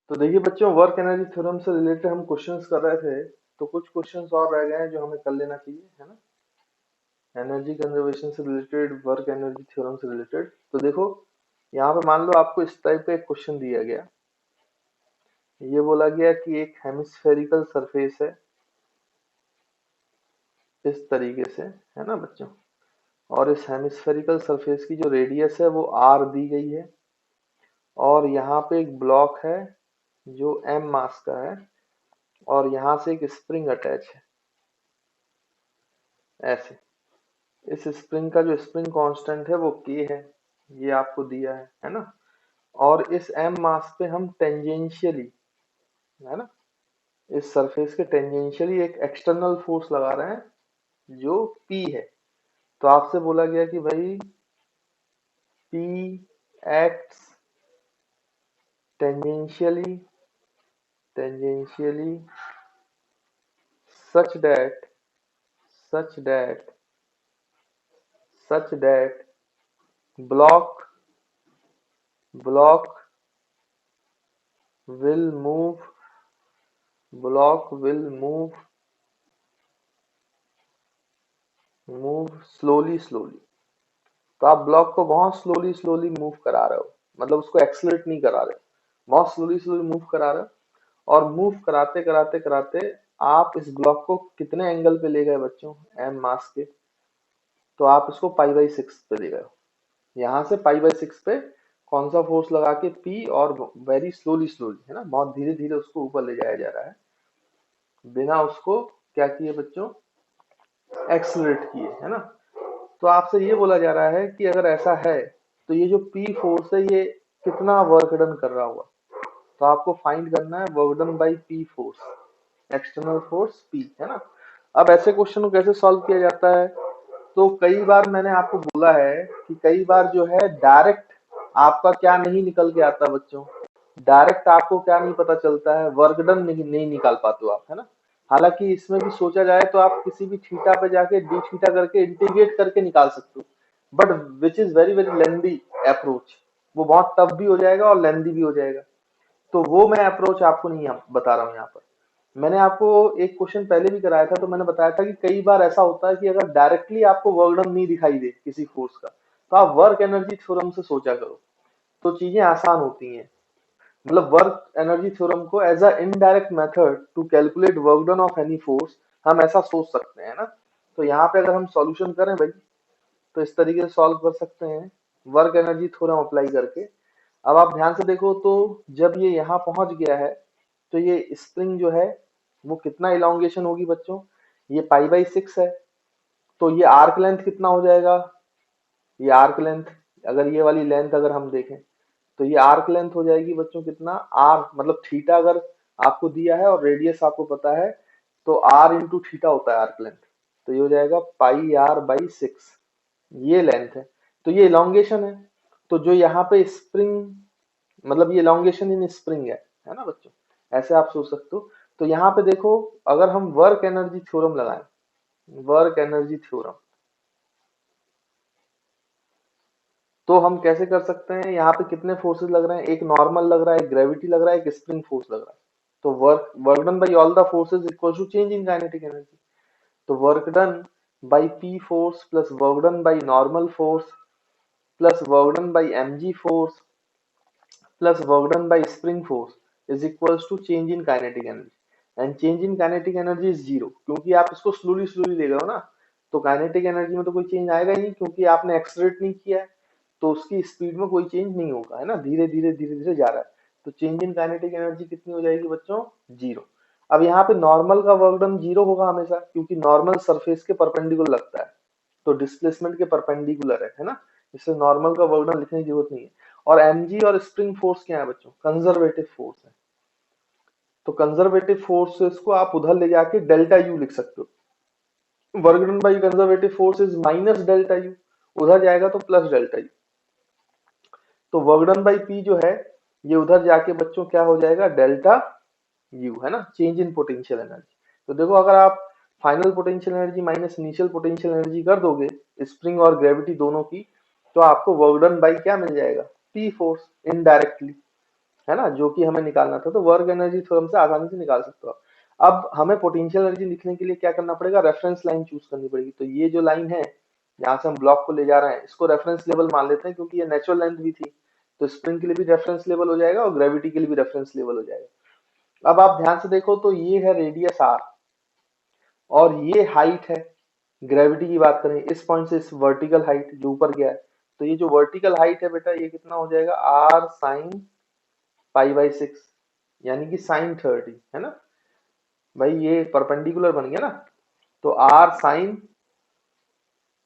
तो देखिए बच्चों, वर्क एनर्जी थ्योरम से रिलेटेड हम क्वेश्चंस कर रहे थे। तो कुछ क्वेश्चंस और रह गए हैं जो हमें कर लेना चाहिए, है ना। एनर्जी कंजर्वेशन से रिलेटेड, वर्क एनर्जी थ्योरम से रिलेटेड। तो देखो, यहाँ पे मान लो आपको इस टाइप का एक क्वेश्चन दिया गया। ये बोला गया कि एक हेमिस्फेरिकल सरफेस है इस तरीके से, है ना बच्चों। और इस हेमिस्फेरिकल सरफेस की जो रेडियस है वो आर दी गई है। और यहाँ पे एक ब्लॉक है जो एम मास का है, और यहाँ से एक स्प्रिंग अटैच है ऐसे। इस स्प्रिंग का जो स्प्रिंग कांस्टेंट है वो के है, ये आपको दिया है ना। और इस एम मास पे हम टेंजेंशियली, है ना, इस सरफेस के टेंजेंशियली एक एक्सटर्नल फोर्स लगा रहे हैं जो पी है। तो आपसे बोला गया कि भाई P acts tangentially tangentially such that such that such that block block will move block will move slowly। तो आप ब्लॉक को बहुत स्लोली मूव करा रहे हो, मतलब उसको एक्सलेट नहीं करा रहे हो, बहुत स्लोली मूव करा रहे हो। और मूव कराते कराते कराते आप इस ब्लॉक को कितने एंगल पे ले गए बच्चों, एम मास के। तो आप इसको पाई/6 पे ले गए हो। यहाँ से पाई/6 पे कौन सा फोर्स लगा के, पी, और वेरी स्लोली, है ना, बहुत धीरे धीरे उसको ऊपर ले जाया जा रहा है, बिना उसको क्या किए बच्चों, एक्सलरेट किए, है ना। तो आपसे ये बोला जा रहा है कि अगर ऐसा है तो ये जो पी फोर्स है ये कितना वर्क डन कर रहा होगा। तो आपको फाइंड करना है work done by P force, external force P, है ना। अब ऐसे क्वेश्चन को कैसे सॉल्व किया जाता है, तो कई बार मैंने आपको बोला है कि कई बार जो है डायरेक्ट आपका क्या नहीं निकल के आता बच्चों, डायरेक्ट आपको क्या नहीं पता चलता है, वर्क डन नहीं निकाल पाते हो आप, है ना। हालांकि इसमें भी सोचा जाए तो आप किसी भी थीटा पे जाके डी थीटा करके इंटीग्रेट करके निकाल सकते हो, but which is very very lengthy approach. वो बहुत टफ भी हो जाएगा और लेंदी भी हो जाएगा। तो वो मैं अप्रोच आपको नहीं बता रहा हूँ यहाँ पर। मैंने आपको एक क्वेश्चन पहले भी कराया था, तो मैंने बताया था कि कई बार ऐसा होता है कि अगर डायरेक्टली आपको वर्क डन नहीं दिखाई दे किसी फोर्स का, तो आप वर्क एनर्जी थ्योरम से सोचा करो, तो चीजें आसान होती हैं। मतलब वर्क एनर्जी थ्योरम को as a indirect method to calculate work done of any force हम ऐसा सोच सकते हैं ना। तो यहाँ पे अगर हम सॉल्यूशन करें भाई, तो इस तरीके से सॉल्व कर सकते हैं वर्क एनर्जी थ्योरम अप्लाई करके। अब आप ध्यान से देखो, तो जब ये यहाँ पहुंच गया है तो ये स्प्रिंग जो है वो कितना इलांगेशन होगी बच्चों, ये पाई/6 है। तो ये आर्क लेंथ कितना हो जाएगा, ये आर्क लेंथ, अगर ये वाली लेंथ अगर हम देखें तो ये आर्क लेंथ हो जाएगी बच्चों कितना, आर मतलब थीटा अगर आपको दिया है और रेडियस आपको पता है, तो आर इंटू थीटा होता है आर्क लेंथ। तो ये हो जाएगा πr/6, ये लेंथ है। तो ये इलांगेशन है। तो जो यहाँ पे स्प्रिंग, मतलब ये इलांगेशन इन स्प्रिंग है ना बच्चों, ऐसे आप सोच सकते हो। तो यहाँ पे देखो, अगर हम वर्क एनर्जी थ्योरम लगाएं, वर्क एनर्जी थ्योरम, तो हम कैसे कर सकते हैं, यहाँ पे कितने फोर्सेस लग रहे हैं, एक नॉर्मल लग रहा है, एक ग्रेविटी लग रहा है, एक स्प्रिंग फोर्स लग रहा है। तो work done by all the forces equal to change in kinetic energy. तो work done by P force plus work done by normal force plus work done by mg force plus work done by spring force is equals to change in kinetic energy. And change in kinetic energy is zero, क्योंकि आप इसको slowly ले गए हो ना। तो kinetic energy में तो कोई चेंज आएगा ही नहीं, क्योंकि आपने एक्सलरेट नहीं किया है। तो उसकी स्पीड में कोई चेंज नहीं होगा, है ना, धीरे धीरे जा रहा है। तो चेंज इन काइनेटिक एनर्जी कितनी हो जाएगी बच्चों, जीरो। अब यहाँ पे नॉर्मल का वर्क डन जीरो होगा हमेशा, क्योंकि नॉर्मल सरफेस के परपेंडिकुलर लगता है, तो डिस्प्लेसमेंट के परपेंडिकुलर है ना। इससे नॉर्मल का वर्क डन लिखने की जरूरत नहीं है। और mg और स्प्रिंग फोर्स क्या है बच्चों, कंजर्वेटिव फोर्स है। तो कंजर्वेटिव फोर्सेस को आप उधर ले जाके डेल्टा यू लिख सकते हो। Work done by conservative force is minus delta U, उधर जाएगा तो प्लस डेल्टा यू। तो वर्क डन बाई पी जो है ये उधर जाके बच्चों क्या हो जाएगा, डेल्टा यू, है ना, चेंज इन पोटेंशियल एनर्जी। तो देखो, अगर आप final potential energy minus initial potential energy कर दोगे स्प्रिंग और ग्रेविटी दोनों की, तो आपको वर्क डन बाई क्या मिल जाएगा, पी फोर्स, इनडायरेक्टली। है ना, जो कि हमें निकालना था। तो वर्क एनर्जी थ्योरम से आसानी से निकाल सकते हो। अब हमें पोटेंशियल एनर्जी लिखने के लिए क्या करना पड़ेगा, रेफरेंस लाइन चूज करनी पड़ेगी। तो ये जो लाइन है यहाँ से हम ब्लॉक को ले जा रहे हैं, इसको रेफरेंस लेवल मान लेते हैं, क्योंकि ये नेचुरल लेंथ भी थी। तो स्प्रिंग के लिए भी रेफरेंस लेवल हो जाएगा और ग्रेविटी के लिए भी रेफरेंस लेवल हो जाएगा। अब आप ध्यान से देखो तो ये है रेडियस आर और ये हाइट है। ग्रेविटी की बात करें इस पॉइंट से इस वर्टिकल हाइट जो ऊपर गया है, तो ये जो वर्टिकल हाइट है बेटा ये कितना हो जाएगा, आर साइन पाई/6, यानी कि साइन 30, है ना भाई, ये परपेंडिकुलर बन गया ना। तो आर साइन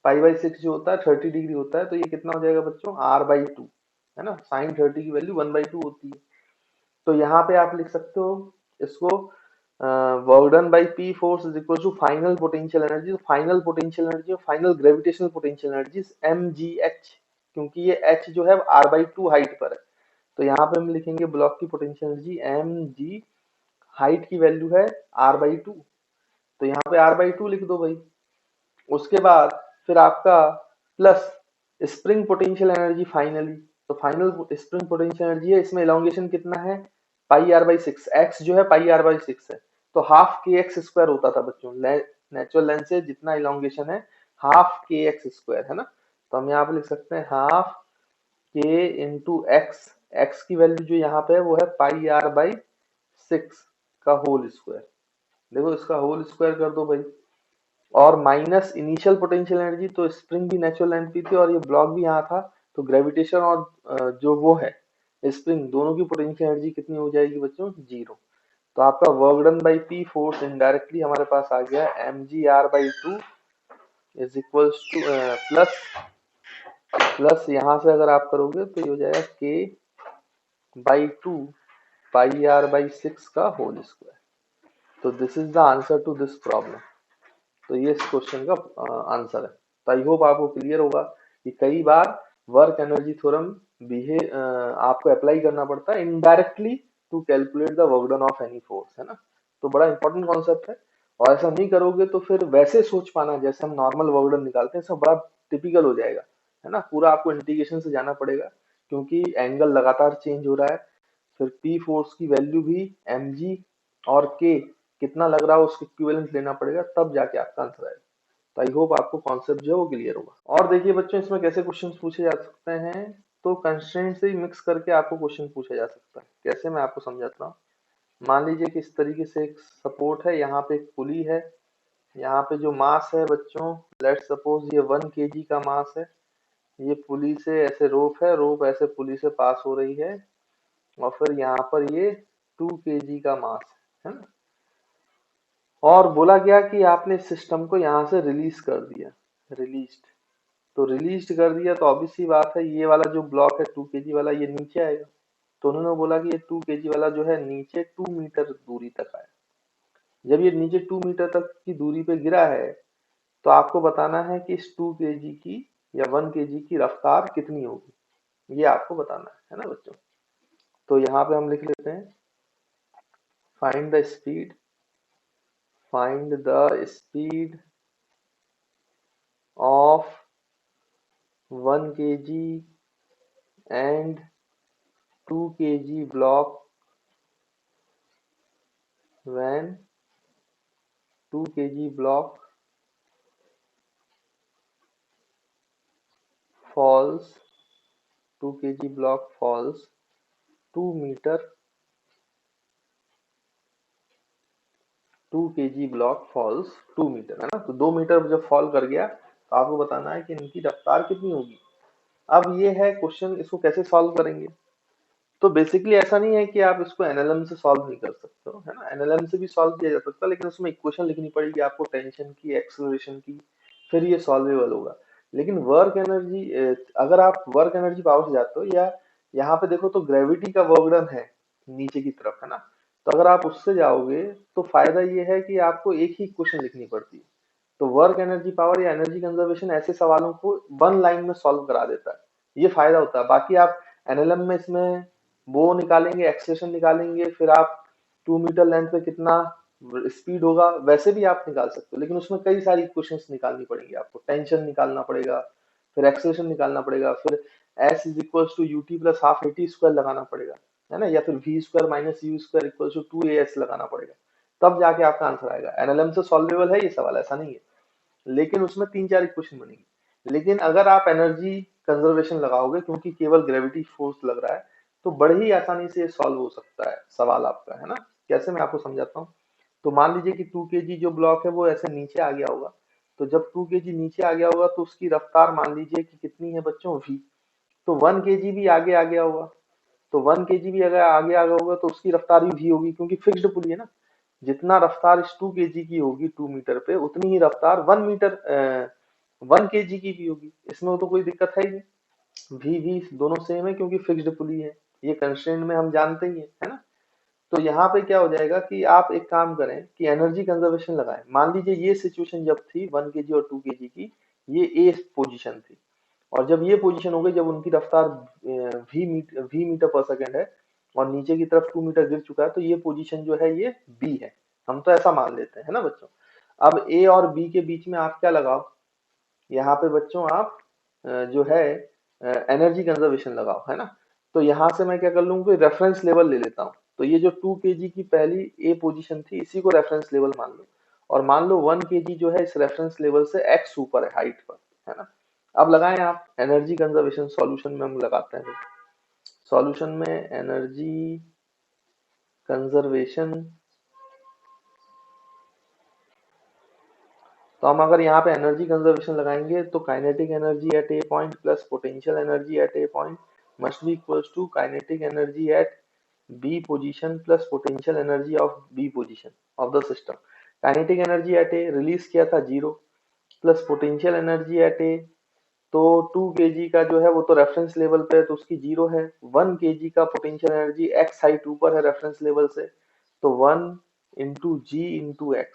पाई/6 जो होता है 30 डिग्री होता है, तो ये कितना हो जाएगा बच्चों, r/2, है ना। साइन 30 की वैल्यू 1/2 होती है। तो यहाँ पे आप लिख सकते हो इसको, work done by P force is equal to final potential energy. Final potential energy और final gravitational potential energy mgh, क्योंकि ये h जो है r/2 हाइट पर है। तो यहाँ पे हम लिखेंगे ब्लॉक की पोटेंशियल एनर्जी mg, हाइट की वैल्यू है r/2, तो यहाँ पे r/2 लिख दो भाई। उसके बाद फिर आपका plus spring potential energy finally, तो फाइनल स्प्रिंग पोटेंशियल एनर्जी है, इसमें इलोंगेशन कितना है, πr/6, x जो है πr/6 है, तो हाफ के एक्स स्क्वायर होता था बच्चों, नेचुरल लेंथ से जितना इलोंगेशन है हाफ के एक्स स्क्वायर, है ना। तो हम यहाँ पे लिख सकते हैं हाफ के इंटू एक्स, एक्स की वैल्यू जो यहाँ पे है वो है πr/6 का होल स्क्वायर। देखो इसका होल स्क्वायर कर दो भाई, और माइनस इनिशियल पोटेंशियल एनर्जी, तो स्प्रिंग भी नेचुरल लेंथ भी थी और ये ब्लॉक भी यहाँ था, तो ग्रेविटेशन और जो वो है स्प्रिंग, दोनों की पोटेंशियल एनर्जी कितनी हो जाएगी बच्चों, 0। तो आपका work done by P force indirectly हमारे पास आ गया mgr/2 is equals two plus plus यहाँ से अगर आप करोगे तो ये हो जाएगा k/2 πr/6 का होल स्क्वायर। तो this is the answer to this problem. तो ये इस क्वेश्चन का आंसर है। तो आई होप आपको क्लियर होगा कि कई बार वर्क एनर्जी थ्योरम आपको अप्लाई करना पड़ता है indirectly to calculate the work done of any force, है ना। तो बड़ा इंपॉर्टेंट कॉन्सेप्ट है, और ऐसा नहीं करोगे तो फिर वैसे सोच पाना जैसे हम नॉर्मल वर्क डन निकालते हैं सब बड़ा टिपिकल हो जाएगा, है ना। पूरा आपको इंटीग्रेशन से जाना पड़ेगा, क्योंकि एंगल लगातार चेंज हो रहा है। फिर पी फोर्स की वैल्यू भी mg और k कितना लग रहा है उसके इक्विवेलेंट लेना पड़ेगा, तब जाके आपका आंसर आएगा। तो आई होप आपको कॉन्सेप्ट जो है वो क्लियर होगा। और देखिए बच्चों इसमें कैसे क्वेश्चंस पूछे जा सकते हैं, तो कंस्ट्रेंट से ही मिक्स करके आपको क्वेश्चन पूछा जा सकता है। कैसे, मैं आपको समझाता हूँ। मान लीजिए कि इस तरीके से एक सपोर्ट है, यहाँ पे एक पुली है, यहाँ पे जो मास है बच्चों, लेट्स सपोज ये 1 kg का मास है। ये पुली से ऐसे रोप है, रोप ऐसे पुली से पास हो रही है, और फिर यहाँ पर ये 2 kg का मास है ना। और बोला गया कि आपने सिस्टम को यहाँ से रिलीज कर दिया, रिलीज्ड। तो रिलीज कर दिया तो ऑब्वियस सी बात है ये वाला जो ब्लॉक है 2 kg वाला ये नीचे आएगा। तो उन्होंने बोला कि ये 2 kg वाला जो है नीचे 2 मीटर दूरी तक आया। जब ये नीचे 2 मीटर तक की दूरी पे गिरा है, तो आपको बताना है कि इस 2 kg की या 1 kg की रफ्तार कितनी होगी, ये आपको बताना है ना बच्चों। तो यहाँ पे हम लिख लेते हैं find the speed, find the speed of 1 kg and 2 kg block when 2 kg block falls 2 kg block falls 2 meter 2 kg block falls 2 metre, है ना। तो 2 मीटर जब फॉल कर गया तो आपको बताना है कि इनकी रफ्तार कितनी होगी। अब ये है क्वेश्चन, इसको कैसे सॉल्व करेंगे। तो बेसिकली ऐसा नहीं है कि आप इसको एनएलएम से सॉल्व नहीं कर सकते हो, है ना। एनएलएम से भी सॉल्व किया जा सकता है, लेकिन उसमें इक्वेशन लिखनी पड़ेगी आपको, टेंशन की, एक्सेलरेशन की, फिर ये सॉल्वेबल होगा। लेकिन वर्क एनर्जी, अगर आप वर्क एनर्जी पावर से जाते हो, या यहाँ पे देखो तो ग्रेविटी का वर्क डन है नीचे की तरफ, है ना। तो अगर आप उससे जाओगे तो फायदा ये है कि आपको एक ही इक्वेशन लिखनी पड़ती है। तो वर्क एनर्जी पावर या एनर्जी कंजर्वेशन ऐसे सवालों को वन लाइन में सॉल्व करा देता है, ये फायदा होता है। बाकी आप एनएलएम में इसमें वो निकालेंगे, एक्सेलेरेशन निकालेंगे, फिर आप 2 मीटर लेंथ पे कितना स्पीड होगा वैसे भी आप निकाल सकते हो, लेकिन उसमें कई सारी इक्वेशंस निकालनी पड़ेंगी आपको, टेंशन निकालना पड़ेगा, फिर एक्सेलेरेशन निकालना पड़ेगा, फिर s is equal to ut plus half at square लगाना पड़ेगा। है ना, या फिर v square minus u square equal to 2as लगाना पड़ेगा, तब जाके आपका आंसर आएगा। एनएलएम से सॉल्वेबल है ये सवाल, ऐसा नहीं है, लेकिन उसमें 3-4 इक्वेशन बनेगी। लेकिन अगर आप एनर्जी कंजर्वेशन लगाओगे, क्योंकि केवल ग्रेविटी फोर्स लग रहा है, तो बड़े ही आसानी से सॉल्व हो सकता है सवाल आपका, है ना। कैसे, मैं आपको समझाता हूँ। तो मान लीजिए कि 2 kg जो ब्लॉक है वो ऐसे नीचे आ गया होगा। तो जब 2 kg नीचे आ गया होगा तो उसकी रफ्तार मान लीजिए कि कितनी है बच्चों, v। तो 1 kg भी आगे आ गया होगा। तो 1 kg भी अगर आगे आ गया होगा तो उसकी रफ्तार भी v होगी, क्योंकि फिक्स्ड पुली है ना। जितना रफ्तार इस 2 kg की होगी 2 मीटर पे, उतनी ही रफ्तार 1 की भी होगी। इसमें तो कोई दिक्कत है ही नहीं, वी वी दोनों सेम है क्योंकि फिक्स्ड पुली है। ये कंस्ट्रेंट में हम जानते ही है ना। तो यहाँ पे क्या हो जाएगा कि आप एक काम करें कि एनर्जी कंजर्वेशन लगाएं। मान लीजिए ये सिचुएशन जब थी 1 kg और 2 kg की, ये ए पोजीशन थी, और जब ये पोजीशन हो गई, जब उनकी रफ्तार वी मीटर पर सेकेंड है और नीचे की तरफ 2 मीटर गिर चुका है, तो ये पोजीशन जो है ये बी है। हम तो ऐसा मान लेते हैं, है ना बच्चों। अब ए और बी के बीच में आप क्या लगाओ, यहाँ पे बच्चों आप जो है एनर्जी कंजर्वेशन लगाओ, है ना। तो यहाँ से मैं क्या कर लूंगा, रेफरेंस लेवल ले लेता हूँ। तो ये जो 2 kg की पहली ए पोजीशन थी, इसी को रेफरेंस लेवल मान लो, और मान लो 1 kg जो है इस रेफरेंस लेवल से x ऊपर है, हाइट पर, है ना। अब लगाएं आप एनर्जी कंजर्वेशन, सॉल्यूशन में हम लगाते हैं। सॉल्यूशन में एनर्जी कंजर्वेशन, तो हम अगर यहाँ पे एनर्जी कंजर्वेशन लगाएंगे तो kinetic energy at A point plus potential energy at A point must be equals to kinetic energy at B position plus potential energy of B position of the system. Kinetic energy at A release किया था 0, plus potential energy at A, तो 2 kg का जो है वो तो reference level पे है तो उसकी 0 है। 1 kg का पोटेंशियल एनर्जी एक्स हाइट ऊपर है रेफरेंस लेवल से, तो 1 × g × x,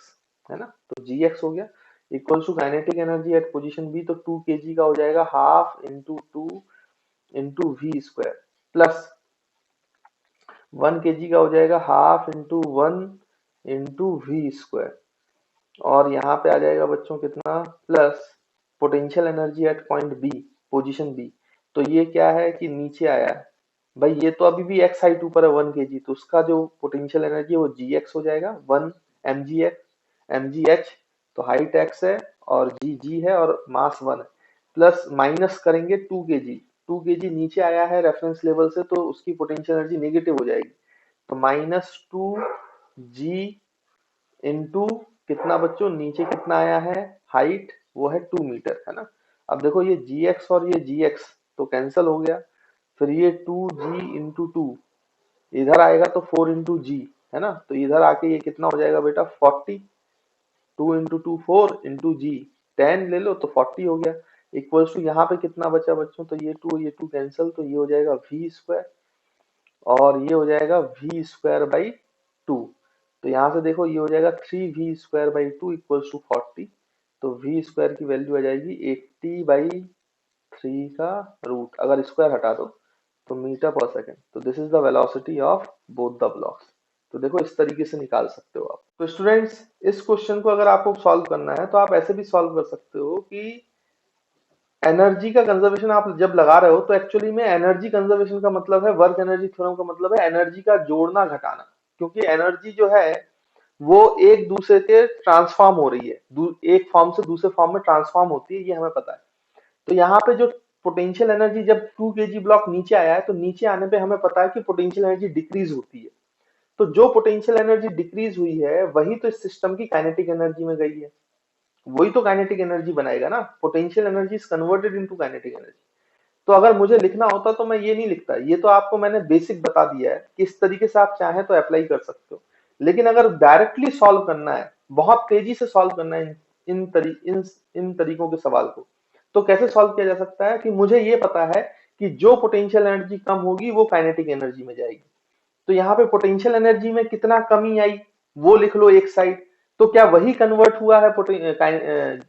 है ना। तो gx हो गया equal to kinetic energy at position B, तो 2 kg का हो जाएगा half into 2 × v² plus 1 kg का हो जाएगा हाफ इंटू 1 × v², और यहाँ पे आ जाएगा बच्चों कितना, plus potential energy at point B, position B. तो ये क्या है कि नीचे आया है भाई, ये तो अभी भी एक्स हाइट ऊपर है 1 kg, तो उसका जो पोटेंशियल एनर्जी है वो जी एक्स हो जाएगा, 1 mgh, तो हाइट एक्स है और जी है और मास 1 है, प्लस माइनस करेंगे 2 kg। 2 kg नीचे आया है रेफरेंस लेवल से, तो उसकी पोटेंशियल एनर्जी नेगेटिव हो जाएगी, तो -2g इंटू कितना बच्चों, नीचे कितना आया है, हाइट वो है 2 मीटर, है ना। अब देखो ये gx और ये gx तो कैंसिल हो गया, फिर ये 2g × 2 इधर आएगा तो 4 × g, है ना। तो इधर आके ये कितना हो जाएगा बेटा 40, 2 × 2 4 × g, 10 ले लो तो 40 हो गया, इक्वल्स टू यहाँ पे कितना बचा बच्चों, तो ये 2 कैंसिल, तो ये हो जाएगा v², और ये हो जाएगा v²/2। तो यहाँ से देखो ये हो जाएगा 3v²/2 इक्वल्स टू 40, तो v² की वैल्यू आ जाएगी 80/3 का रूट, अगर स्क्वायर हटा दो तो मीटर पर सेकेंड। तो this is the velocity of both the blocks. तो देखो इस तरीके से निकाल सकते हो आप। तो स्टूडेंट्स, इस क्वेश्चन को अगर आपको सॉल्व करना है तो आप ऐसे भी सॉल्व कर सकते हो कि एनर्जी का कंजर्वेशन आप जब लगा रहे हो तो एक्चुअली में एनर्जी कंजर्वेशन का मतलब है, वर्क एनर्जी थ्योरम का मतलब है एनर्जी का जोड़ना घटाना, क्योंकि एनर्जी जो है वो एक दूसरे के ट्रांसफॉर्म हो रही है, एक फॉर्म से दूसरे फॉर्म में ट्रांसफॉर्म होती है, ये हमें पता है। तो यहाँ पे जो पोटेंशियल एनर्जी, जब 2 kg ब्लॉक नीचे आया है तो नीचे आने पे हमें पता है कि पोटेंशियल एनर्जी डिक्रीज होती है। तो जो पोटेंशियल एनर्जी डिक्रीज हुई है वही तो इस सिस्टम की काइनेटिक एनर्जी में गई है, वही तो काइनेटिक एनर्जी बनाएगा ना। Potential energy is converted into kinetic energy. तो अगर मुझे लिखना होता तो मैं ये नहीं लिखता, ये तो आपको मैंने बेसिक बता दिया है कि इस तरीके से आप चाहें तो अप्लाई कर सकते हो। लेकिन अगर डायरेक्टली सॉल्व करना है, बहुत तेजी से सॉल्व करना है इन तरीकों के सवाल को, तो कैसे सॉल्व किया जा सकता है कि मुझे ये पता है कि जो पोटेंशियल एनर्जी कम होगी वो काइनेटिक एनर्जी में जाएगी। तो यहाँ पे पोटेंशियल एनर्जी में कितना कमी आई वो लिख लो एक साइड, तो क्या वही कन्वर्ट हुआ है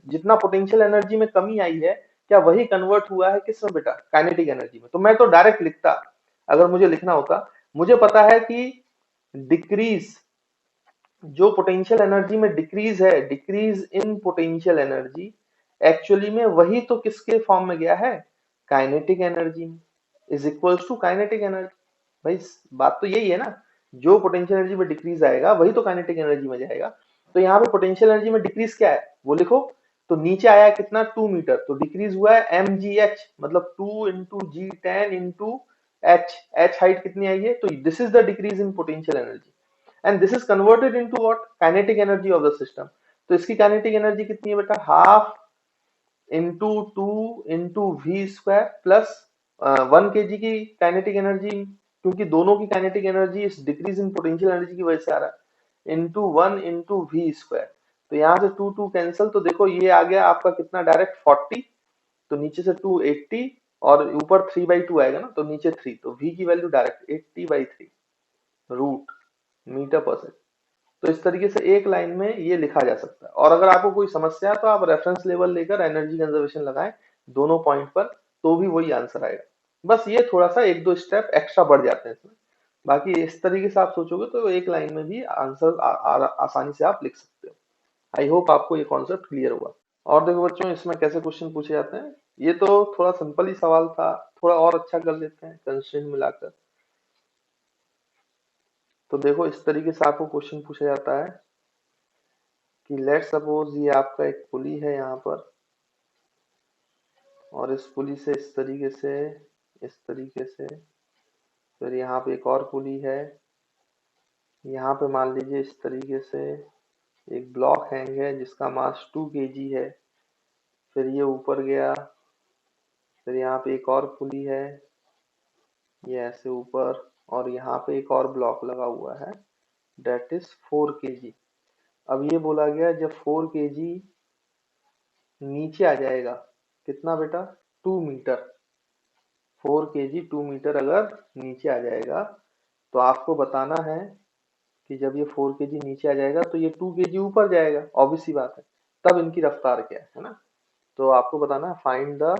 जितना पोटेंशियल एनर्जी में कमी आई है, क्या वही कन्वर्ट हुआ है किसमें बेटा, काइनेटिक एनर्जी में। तो मैं तो डायरेक्ट लिखता, अगर मुझे लिखना होता। मुझे पता है कि डिक्रीज, जो पोटेंशियल एनर्जी में डिक्रीज है, decrease in potential energy, actually में वही तो किसके फॉर्म में गया है, काइनेटिक एनर्जी में, is equals to kinetic energy. भाई बात तो यही है ना, जो पोटेंशियल एनर्जी में डिक्रीज आएगा वही तो काइनेटिक एनर्जी में जाएगा। तो यहाँ पे पोटेंशियल एनर्जी में डिक्रीज क्या है वो लिखो। तो नीचे आया कितना 2 मीटर, तो डिक्रीज हुआ है mgh, मतलब 2 × g10 into h। h height कितनी आई है, तो this is the decrease in potential energy and this is converted into what, kinetic energy of the system. तो इसकी काइनेटिक एनर्जी कितनी है बेटा, half into 2 × v² plus 1 kg की काइनेटिक एनर्जी, क्योंकि दोनों की काइनेटिक एनर्जी इस डिक्रीज इन पोटेंशियल एनर्जी की वजह से आ रहा है, इंटू 1 × v²। तो यहाँ से 2 कैंसिल, तो देखो ये आ गया आपका कितना डायरेक्ट 40, तो नीचे से 280 और ऊपर 3/2 आएगा ना, तो नीचे 3, तो v की वैल्यू डायरेक्ट 80/3 रूट मीटर पर सेकंड। तो इस तरीके से एक लाइन में ये लिखा जा सकता है। और अगर आपको कोई समस्या है तो आप रेफरेंस लेवल लेकर एनर्जी कंजर्वेशन लगाएं दोनों पॉइंट पर, तो भी वही आंसर आएगा। बस ये थोड़ा सा 1-2 स्टेप एक्स्ट्रा बढ़ जाते हैं इसमें, बाकी इस तरीके से आप सोचोगे तो एक लाइन में भी आंसर आसानी से आप लिख सकते हो। आई होप आपको ये कॉन्सेप्ट क्लियर हुआ। और देखो बच्चों, इसमें कैसे क्वेश्चन पूछे जाते हैं, ये तो थोड़ा सिंपल ही सवाल था, थोड़ा और अच्छा कर लेते हैं कंस्ट्रेंट मिलाकर। तो देखो इस तरीके से आपको क्वेश्चन पूछा जाता है कि लेट सपोज ये आपका एक पुली है यहाँ पर, और इस पुली से इस तरीके से, इस तरीके से, फिर यहाँ पे एक और पुली है, यहाँ पे मान लीजिए इस तरीके से एक ब्लॉक हैंग है जिसका मास 2 kg है, फिर ये ऊपर गया, फिर यहाँ पे एक और पुली है, ये ऐसे ऊपर, और यहाँ पे एक और ब्लॉक लगा हुआ है डेट इज 4 kg। अब ये बोला गया जब 4 kg नीचे आ जाएगा, कितना बेटा, 2 मीटर, 4 kg 2 मीटर अगर नीचे आ जाएगा, तो आपको बताना है कि जब ये 4 kg नीचे आ जाएगा तो ये 2 kg ऊपर जाएगा, ऑब्वियस सी बात है, तब इनकी रफ्तार क्या है ना। तो आपको बताना है find the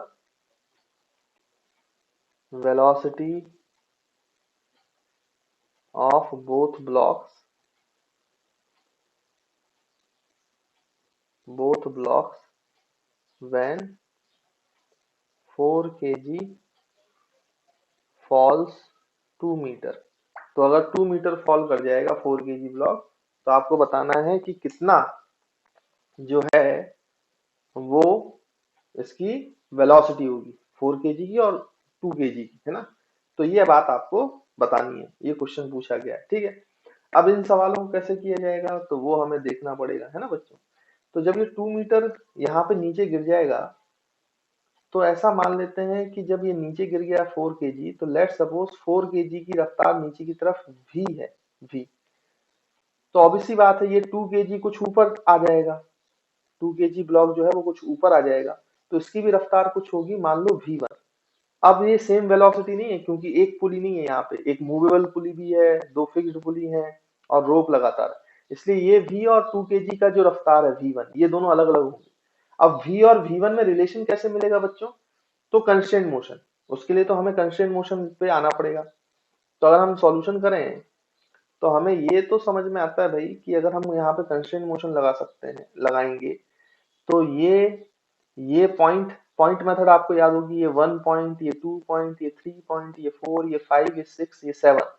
velocity of both blocks when 4 kg falls 2 metre. तो अगर 2 मीटर फॉल कर जाएगा 4 kg ब्लॉक, तो आपको बताना है कि कितना जो है वो इसकी वेलोसिटी होगी 4 kg की और 2 kg की, है ना। तो ये बात आपको बतानी है, ये क्वेश्चन पूछा गया है, ठीक है। अब इन सवालों को कैसे किया जाएगा तो वो हमें देखना पड़ेगा, है ना बच्चों। तो जब ये 2 मीटर यहाँ पे नीचे गिर जाएगा, तो ऐसा मान लेते हैं कि जब ये नीचे गिर गया 4 kg, तो लेट सपोज 4 kg की रफ्तार नीचे की तरफ v है, v। तो ऑब्वियस सी बात है ये 2 kg कुछ ऊपर आ जाएगा, 2 kg ब्लॉक जो है वो कुछ ऊपर आ जाएगा, तो इसकी भी रफ्तार कुछ होगी, मान लो v1। अब ये सेम वेलोसिटी नहीं है, क्योंकि एक पुली नहीं है, यहाँ पे एक मूवेबल पुली भी है, दो फिक्स्ड पुली है और रोप लगातार है, इसलिए ये v और 2 kg का जो रफ्तार है v1, ये दोनों अलग अलग होंगे। अब v और v1 में रिलेशन कैसे मिलेगा बच्चों, तो कंस्ट्रेंट मोशन, उसके लिए तो हमें कंस्ट्रेंट मोशन पे आना पड़ेगा। तो अगर हम सॉल्यूशन करें तो हमें ये तो समझ में आता है भाई कि अगर हम यहाँ पे कंस्ट्रेंट मोशन लगा सकते हैं, लगाएंगे, तो ये पॉइंट पॉइंट मेथड आपको याद होगी, ये 1 पॉइंट, ये 2 पॉइंट, ये 3 पॉइंट, ये 4, ये 5, ये 6, ये 7,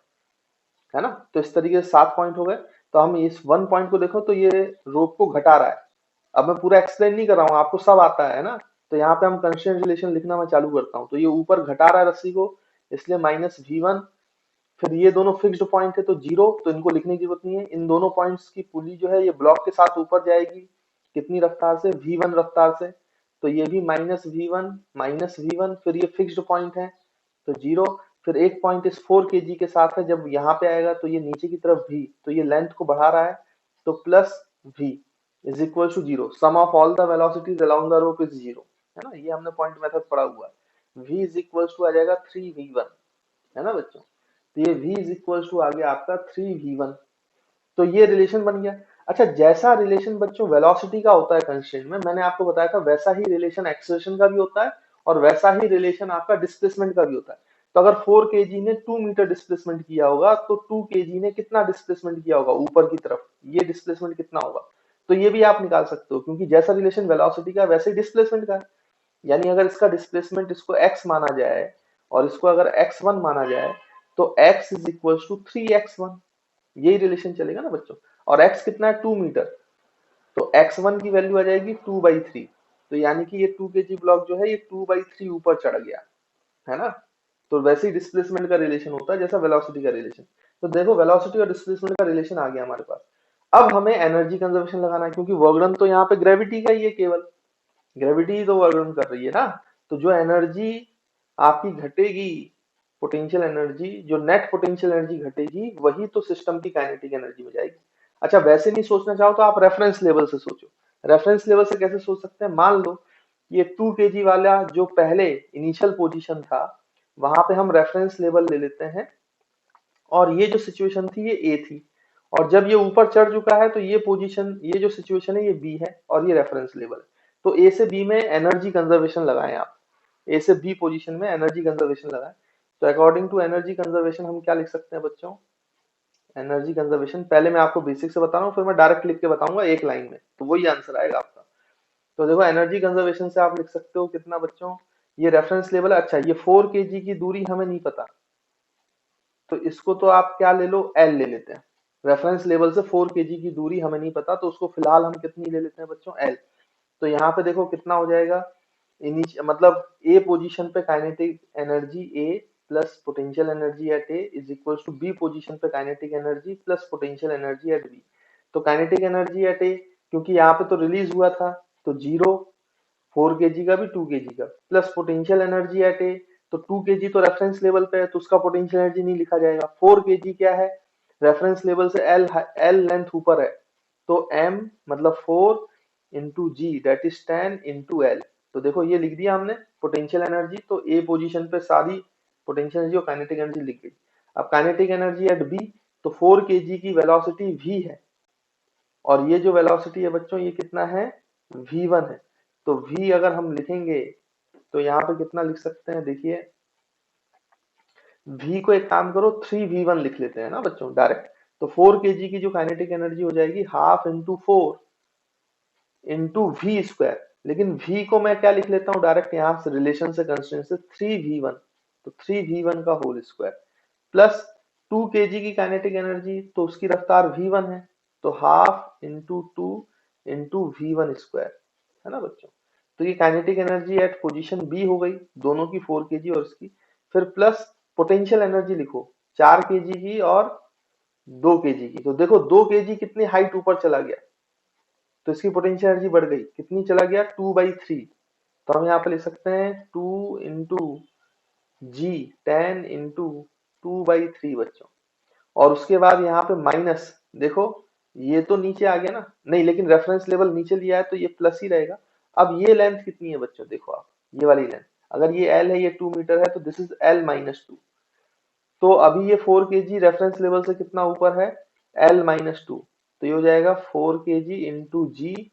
है ना। तो इस तरीके से 7 पॉइंट हो गए। तो हम इस 1 पॉइंट को देखो तो ये रोप को घटा रहा है। अब मैं पूरा एक्सप्लेन नहीं कर रहा हूँ, आपको सब आता है ना। तो यहाँ पे हम कंस्ट्रेंट रिलेशन लिखना मैं चालू करता हूँ। तो ये ऊपर घटा रहा है रस्सी को, इसलिए -v1। फिर ये दोनों फिक्स्ड पॉइंट है तो 0, तो इनको लिखने की जरूरत नहीं है। इन दोनों पॉइंट्स की पुली जो है ये ब्लॉक के साथ ऊपर जाएगी, कितनी रफ्तार से, v1 रफ्तार से। तो ये भी -v1, फिर ये फिक्स्ड पॉइंट है तो 0। फिर एक पॉइंट इस 4 kg के साथ है, जब यहाँ पे आएगा तो ये नीचे की तरफ v, तो ये लेंथ को बढ़ा रहा है, तो plus v is equal to 0, sum of all the velocities along the rope is 0, है ना। ये हमने पॉइंट मेथड पढ़ा हुआ है। v इज इक्वल टू आ जाएगा 3v1, है ना बच्चों। तो ये v इज इक्वल टू आ गया आपका 3v1। तो ये रिलेशन बन गया। अच्छा, जैसा रिलेशन बच्चों वेलोसिटी का होता है कंस्ट्रेंट में, मैंने आपको बताया था, वैसा ही रिलेशन एक्सेलरेशन का भी होता है और वैसा ही रिलेशन आपका डिस्प्लेसमेंट का भी होता है। तो अगर 4 kg ने 2 मीटर डिस्प्लेसमेंट किया होगा, तो 2 kg ने कितना डिस्प्लेसमेंट किया होगा ऊपर की तरफ, ये डिस्प्लेसमेंट कितना होगा। तो ये भी आप निकाल सकते हो, क्योंकि जैसा रिलेशन वेलोसिटी का वैसे ही डिस्प्लेसमेंट का है। यानी अगर इसका डिस्प्लेसमेंट इसको x माना जाए और इसको अगर x1 माना जाए, तो x is equal to 3x1, यही रिलेशन चलेगा ना बच्चों। और x कितना है 2 मीटर, तो x1 की वैल्यू आ जाएगी 2/3। तो यानी कि ये 2 kg ब्लॉक जो है ये 2/3 ऊपर चढ़ गया है ना। तो वैसे ही डिस्प्लेसमेंट का रिलेशन होता है जैसा वेलोसिटी का रिलेशन। तो देखो वेलोसिटी और डिस्प्लेसमेंट का रिलेशन आ गया हमारे पास। अब हमें एनर्जी कंजर्वेशन लगाना है, क्योंकि वर्क डन तो यहाँ पे ग्रेविटी का ही है, केवल ग्रेविटी ही तो वर्क डन कर रही है ना। तो जो एनर्जी आपकी घटेगी, पोटेंशियल एनर्जी, जो नेट पोटेंशियल एनर्जी घटेगी वही तो सिस्टम की काइनेटिक एनर्जी में जाएगी। अच्छा वैसे नहीं सोचना चाहो तो आप रेफरेंस लेवल से सोचो। रेफरेंस लेवल से कैसे सोच सकते हैं, मान लो ये 2 kg वाला जो पहले इनिशियल पोजीशन था वहां पे हम रेफरेंस लेवल ले लेते हैं, और ये जो सिचुएशन थी ये ए थी, और जब ये ऊपर चढ़ चुका है तो ये पोजीशन, ये जो सिचुएशन है ये बी है, और ये रेफरेंस लेवल है। तो ए से बी में एनर्जी कंजर्वेशन लगाएं आप, ए से बी पोजीशन में एनर्जी कंजर्वेशन लगाएं। तो अकॉर्डिंग टू एनर्जी कंजर्वेशन हम क्या लिख सकते हैं बच्चों, एनर्जी कंजर्वेशन, पहले मैं आपको बेसिक से बता रहा हूँ फिर मैं डायरेक्ट लिख के बताऊंगा एक लाइन में, तो वही आंसर आएगा आपका। तो देखो एनर्जी कंजर्वेशन से आप लिख सकते हो कितना बच्चों, ये रेफरेंस लेवल है। अच्छा ये 4 kg की दूरी हमें नहीं पता, तो इसको तो आप क्या ले लो, एल ले लेते हैं। रेफरेंस लेवल से 4 kg की दूरी हमें नहीं पता, तो उसको फिलहाल हम कितनी ले लेते हैं बच्चों, एल। तो यहाँ पे देखो कितना हो जाएगा, मतलब ए पोजीशन पे kinetic energy A plus potential energy at A is equal to B position पे kinetic energy plus potential energy at B. तो काइनेटिक एनर्जी एट ए, क्योंकि यहाँ पे तो रिलीज हुआ था, तो 0, 4 kg का भी 2 kg का, plus potential energy at A, तो 2 kg तो रेफरेंस लेवल पे है तो उसका पोटेंशियल एनर्जी नहीं लिखा जाएगा। 4 kg क्या है, रेफरेंस लेवल से एल लेंथ ऊपर है, तो m मतलब 4 into g that is 10 into L. तो देखो ये लिख दिया हमने पोटेंशियल एनर्जी, तो ए पोजीशन पे सारी पोटेंशियल एनर्जी और काइनेटिक एनर्जी लिख गई। अब काइनेटिक एनर्जी एट बी, तो 4 kg की वेलोसिटी v है, और ये जो वेलोसिटी है बच्चों ये कितना है, v1 है। तो v अगर हम लिखेंगे तो यहाँ पे कितना लिख सकते हैं, देखिए v को एक काम करो 3v1 लिख लेते हैं ना बच्चों डायरेक्ट। तो 4 kg की जो काइनेटिक एनर्जी हो जाएगी half into 4 into v square, लेकिन v को मैं क्या लिख लेता हूँ डायरेक्ट यहाँ से रिलेशन से कंस्ट्रेंट से 3v1, तो 3v1 का होल स्क्वायर प्लस 2 kg की काइनेटिक एनर्जी, तो उसकी रफ्तार v1 है, तो half into 2 into v1 square, है ना बच्चों। तो ये kinetic energy at position B हो गई, दोनों की 4 kg और इसकी। फिर प्लस पोटेंशियल एनर्जी लिखो 4 kg की और 2 kg की। तो देखो 2 kg कितनी हाइट ऊपर चला गया, तो इसकी पोटेंशियल एनर्जी बढ़ गई, कितनी चला गया 2/3। तो हम यहाँ पे लिख सकते हैं 2 इंटू जी 10 इंटू 2/3 बच्चों। और उसके बाद यहाँ पे माइनस, देखो ये तो नीचे आ गया ना, नहीं लेकिन रेफरेंस लेवल नीचे लिया है तो ये प्लस ही रहेगा। अब ये लेंथ कितनी है बच्चों, देखो आप ये वाली लेंथ, अगर ये एल है, ये 2 मीटर है, तो दिस इज एल माइनस 2। तो अभी ये 4 kg रेफरेंस लेवल से कितना ऊपर है, एल माइनस 2। तो ये हो जाएगा 4 kg इंटू जी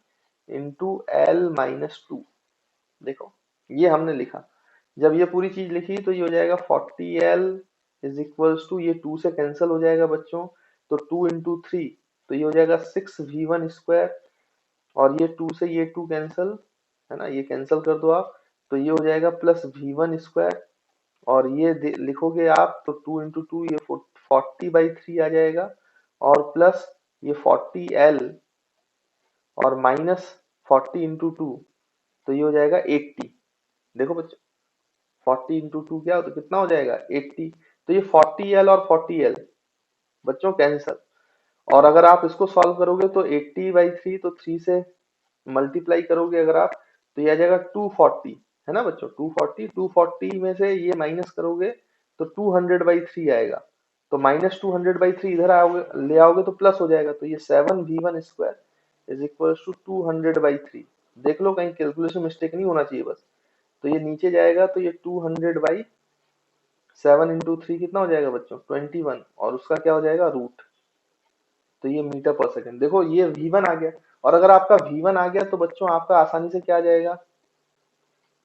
इंटू एल माइनस 2। देखो ये हमने लिखा, जब ये पूरी चीज लिखी तो ये हो जाएगा 40L इज इक्वल्स टू, ये 2 से कैंसिल हो जाएगा बच्चों, तो 2 इंटू 3, तो ये हो जाएगा 6v1 स्क्वायर, और ये 2 से ये 2 कैंसिल, है ना, ये कैंसिल कर दो आप, तो ये हो जाएगा प्लस v1 स्क्वायर, और ये लिखोगे आप तो 2 इंटू 2 ये 40/3 आ जाएगा, और प्लस ये 40L और माइनस 40 इंटू 2, तो ये हो जाएगा 80। देखो बच्चों 40 इंटू 2 क्या हो, तो कितना हो जाएगा 80। तो ये 40L और 40L बच्चों कैंसल, और अगर आप इसको सॉल्व करोगे तो 80/3, तो 3 से मल्टीप्लाई करोगे अगर आप, तो ये आ जाएगा 240, है ना बच्चों 240। 240 में से ये माइनस करोगे तो 200/3 आएगा, तो माइनस 200/3 इधर आओगे, ले आओगे तो प्लस हो जाएगा, तो ये 7v1 square is equal to 200/3। देख लो कहीं कैलकुलेशन मिस्टेक नहीं होना चाहिए बस। तो ये नीचे जाएगा तो ये 200/7 इंटू 3 कितना हो जाएगा बच्चों 21, और उसका क्या हो जाएगा रूट, तो ये मीटर पर सेकंड। देखो ये v1 आ गया, और अगर आपका v1 आ गया तो बच्चों आपका आसानी से क्या आ जाएगा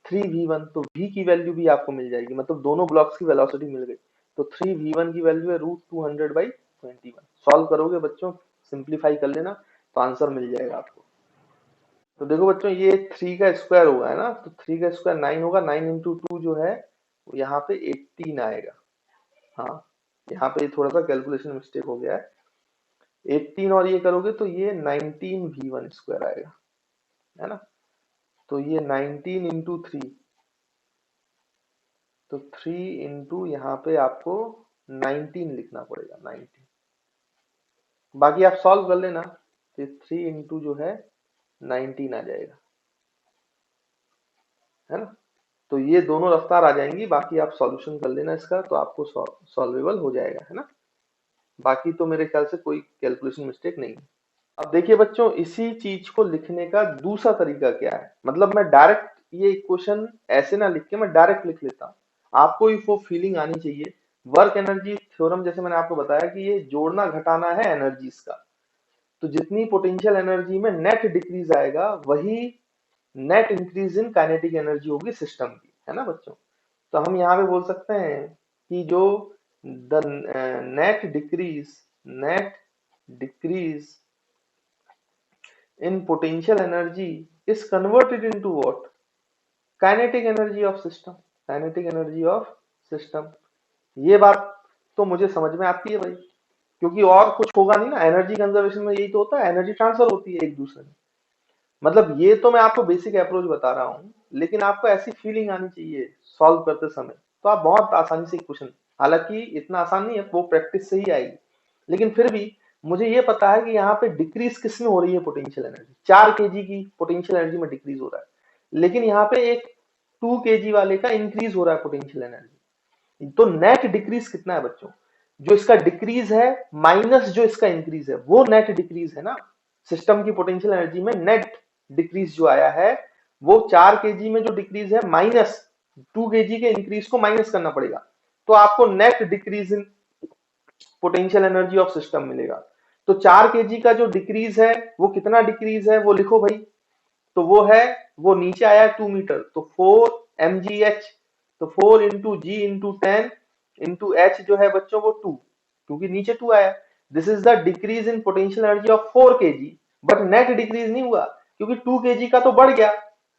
3v1, तो v की वैल्यू भी आपको मिल जाएगी, मतलब दोनों ब्लॉक्स की वेलोसिटी मिल गई। तो 3v1 की वैल्यू है √200/21। सॉल्व करोगे बच्चों, सिंप्लीफाई कर लेना, तो आंसर मिल जाएगा आपको। तो देखो बच्चों ये 3 का स्क्वायर होगा, है ना, तो 3 का स्क्वायर 9 होगा, 9 इंटू 2 जो है यहाँ पे 18 आएगा। हाँ यहाँ पे थोड़ा सा कैलकुलेशन मिस्टेक हो गया है। 18 और ये करोगे तो ये 19v1 स्क्वायर आएगा, है ना। तो ये 19 इंटू 3, तो 3 इंटू यहाँ पे आपको 19 लिखना पड़ेगा, 19। बाकी आप सॉल्व कर लेना, तो 3 इंटू जो है 19 आ जाएगा, है ना। तो ये दोनों रफ्तार आ जाएंगी, बाकी आप सॉल्यूशन कर लेना इसका, तो आपको सॉल्वेबल हो जाएगा, है ना। बाकी तो मेरे ख्याल से कोई कैलकुलेशन मिस्टेक नहीं है। अब देखिए बच्चों, इसी चीज को लिखने का दूसरा तरीका क्या है, मतलब मैं डायरेक्ट ये इक्वेशन ऐसे ना लिख के मैं डायरेक्ट लिख लेता हूँ, आपको भी वो फीलिंग आनी चाहिए। वर्क एनर्जी थ्योरम जैसे मैंने आपको बताया कि ये जोड़ना घटाना है एनर्जीज का, तो जितनी पोटेंशियल एनर्जी में नेट डिक्रीज आएगा वही net increase in kinetic energy होगी सिस्टम की, है ना बच्चों। तो हम यहाँ पे बोल सकते हैं कि जो the net decrease in potential energy is converted into what? Kinetic energy of system. Kinetic energy of system. ये बात तो मुझे समझ में आती है भाई, क्योंकि और कुछ होगा नहीं ना, एनर्जी कंजर्वेशन में यही तो होता है, एनर्जी ट्रांसफर होती है एक दूसरे में। मतलब ये तो मैं आपको बेसिक अप्रोच बता रहा हूँ, लेकिन आपको ऐसी फीलिंग आनी चाहिए सॉल्व करते समय, तो आप बहुत आसानी से क्वेश्चन, हालांकि इतना आसान नहीं है, वो प्रैक्टिस से ही आएगी, लेकिन फिर भी मुझे ये पता है कि यहाँ पे डिक्रीज किस में हो रही है पोटेंशियल एनर्जी, 4 kg की पोटेंशियल एनर्जी में डिक्रीज हो रहा है, लेकिन यहाँ पे एक 2 kg वाले का इंक्रीज हो रहा है पोटेंशियल एनर्जी। तो नेट डिक्रीज कितना है बच्चों, जो इसका डिक्रीज है माइनस जो इसका इंक्रीज है, वो नेट डिक्रीज है ना। सिस्टम की पोटेंशियल एनर्जी में नेट डिक्रीज जो आया है वो 4 kg में जो डिक्रीज है माइनस 2 kg के इंक्रीज को माइनस करना पड़ेगा, तो आपको net decrease in potential energy of system मिलेगा। तो 4 kg का जो डिक्रीज है वो कितना डिक्रीज है वो लिखो भाई, तो वो है, वो नीचे आया है 2 मीटर, तो 4 mgh, तो 4 इंटू जी इंटू 10 इंटू एच जो है बच्चों वो 2, क्योंकि नीचे 2 आया। This is the decrease in potential energy of 4 kg, but net decrease नहीं हुआ, क्योंकि 2 kg का तो बढ़ गया,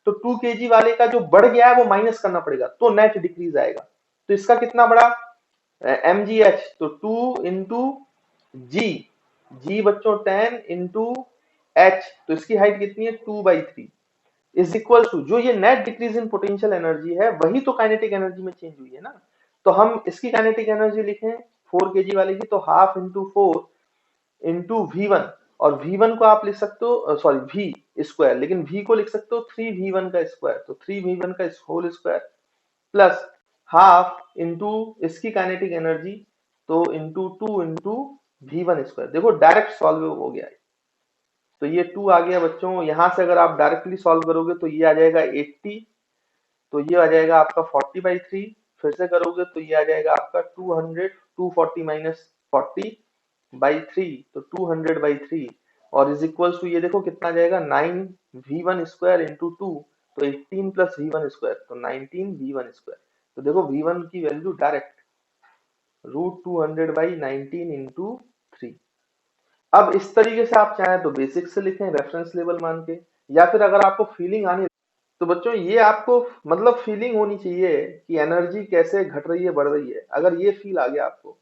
तो 2 kg वाले का जो बढ़ गया है वो माइनस करना पड़ेगा, तो नेट डिक्रीज आएगा। तो इसका कितना बढ़ा, mgh, तो 2 इंटू जी, जी बच्चों 10 इंटू एच, तो इसकी हाइट कितनी है 2/3, इज इक्वल टू, जो ये net decrease in potential energy है वही तो काइनेटिक एनर्जी में चेंज हुई है ना। तो हम इसकी काइनेटिक एनर्जी लिखें 4 kg वाले की, तो हाफ इंटू 4 इंटू V1, और V1 को आप लिख सकते हो, सॉरी V स्क्वायर, लेकिन V को लिख सकते हो 3V1 का स्क्वायर, तो 3V1 का whole square plus half into इसकी काइनेटिक एनर्जी, तो इंटू 2 इंटू V1 स्क्वायर। देखो डायरेक्ट सॉल्व हो गया है, तो ये 2 आ गया बच्चों, यहां से अगर आप डायरेक्टली सॉल्व करोगे तो ये आ जाएगा 80, तो ये आ जाएगा आपका 40/3, फिर से करोगे तो ये आ जाएगा आपका 200, 240 माइनस 40/3, तो 200/3, और इज इक्वल्स टू ये देखो कितना आ जाएगा 9v1 स्क्वायर इंटू 2, तो 18 प्लस V1 स्क्वायर, तो 19v1 स्क्वायर। तो देखो V1 की वैल्यू डायरेक्ट √200/19 इंटू 3। अब इस तरीके से आप चाहें तो बेसिक से लिखें रेफरेंस लेवल मान के, या फिर अगर आपको फीलिंग आनी, तो बच्चों ये आपको मतलब फीलिंग होनी चाहिए कि एनर्जी कैसे घट रही है बढ़ रही है, अगर ये फील आ गया आपको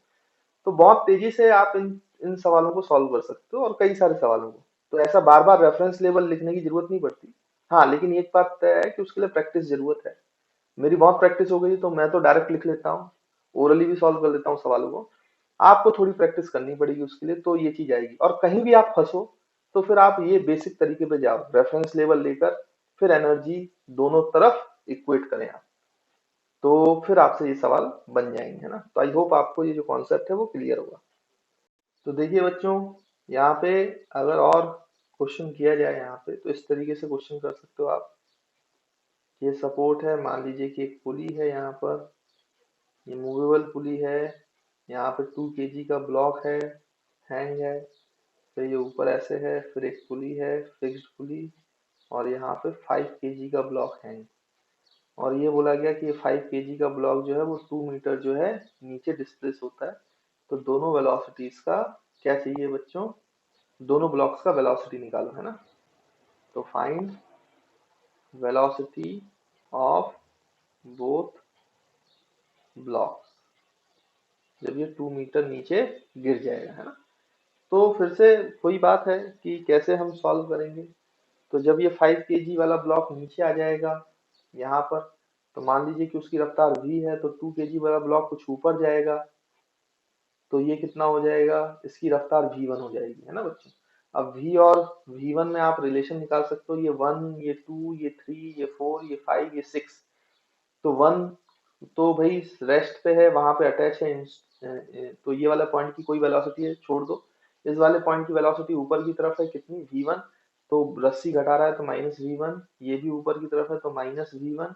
तो बहुत तेजी से आप इन इन सवालों को सॉल्व कर सकते हो, और कई सारे सवालों को। तो ऐसा बार बार रेफरेंस लेवल लिखने की जरूरत नहीं पड़ती। हाँ लेकिन एक बात तय है कि उसके लिए प्रैक्टिस जरूरत है। मेरी बहुत प्रैक्टिस हो गई तो मैं तो डायरेक्ट लिख लेता हूँ, ओरली भी सॉल्व कर लेता हूँ सवालों को। आपको थोड़ी प्रैक्टिस करनी पड़ेगी उसके लिए, तो ये चीज आएगी। और कहीं भी आप फंसो तो फिर आप ये बेसिक तरीके पे जाओ, रेफरेंस लेवल लेकर फिर एनर्जी दोनों तरफ इक्वेट करें आप, तो फिर आपसे ये सवाल बन जाएंगे, है ना। तो आई होप आपको ये जो कॉन्सेप्ट है वो क्लियर होगा। तो देखिए बच्चों, यहाँ पे अगर और क्वेश्चन किया जाए यहाँ पे, तो इस तरीके से क्वेश्चन कर सकते हो आप। ये सपोर्ट है, मान लीजिए कि एक पुली है यहाँ पर, ये मूवेबल पुली है, यहाँ पे 2 kg का ब्लॉक है, हैंग है, फिर ये ऊपर ऐसे है, फिर एक पुली है फिक्स्ड पुली, और यहाँ पे 5 kg का ब्लॉक हैंग, और ये बोला गया कि ये 5 kg का ब्लॉक जो है वो 2 मीटर जो है नीचे डिस्प्लेस होता है। तो दोनों वेलोसिटीज का क्या चाहिए बच्चों, दोनों ब्लॉक्स का वेलोसिटी निकालो, है ना। तो find velocity of both blocks, जब ये 2 मीटर नीचे गिर जाएगा, है ना। तो फिर से वही बात है कि कैसे हम सॉल्व करेंगे। तो जब ये 5 केजी वाला ब्लॉक नीचे आ जाएगा यहाँ पर, तो मान लीजिए कि उसकी रफ्तार v है, तो 2 केजी वाला ब्लॉक कुछ ऊपर जाएगा, तो ये कितना हो जाएगा, इसकी रफ्तार v1 हो जाएगी, है ना बच्चों। अब v और v1 में आप रिलेशन निकाल सकते हो, ये 1, ये 2, ये 3, ये 4, ये 5, ये 6। तो 1 तो भाई रेस्ट पे है, वहां पे अटैच है तो ये वाला पॉइंट की कोई वेलोसिटी है, छोड़ दो। इस वाले पॉइंट की वेलोसिटी ऊपर की तरफ है, कितनी, v1। तो रस्सी घटा रहा है तो -v1, ये भी ऊपर की तरफ है तो -v1।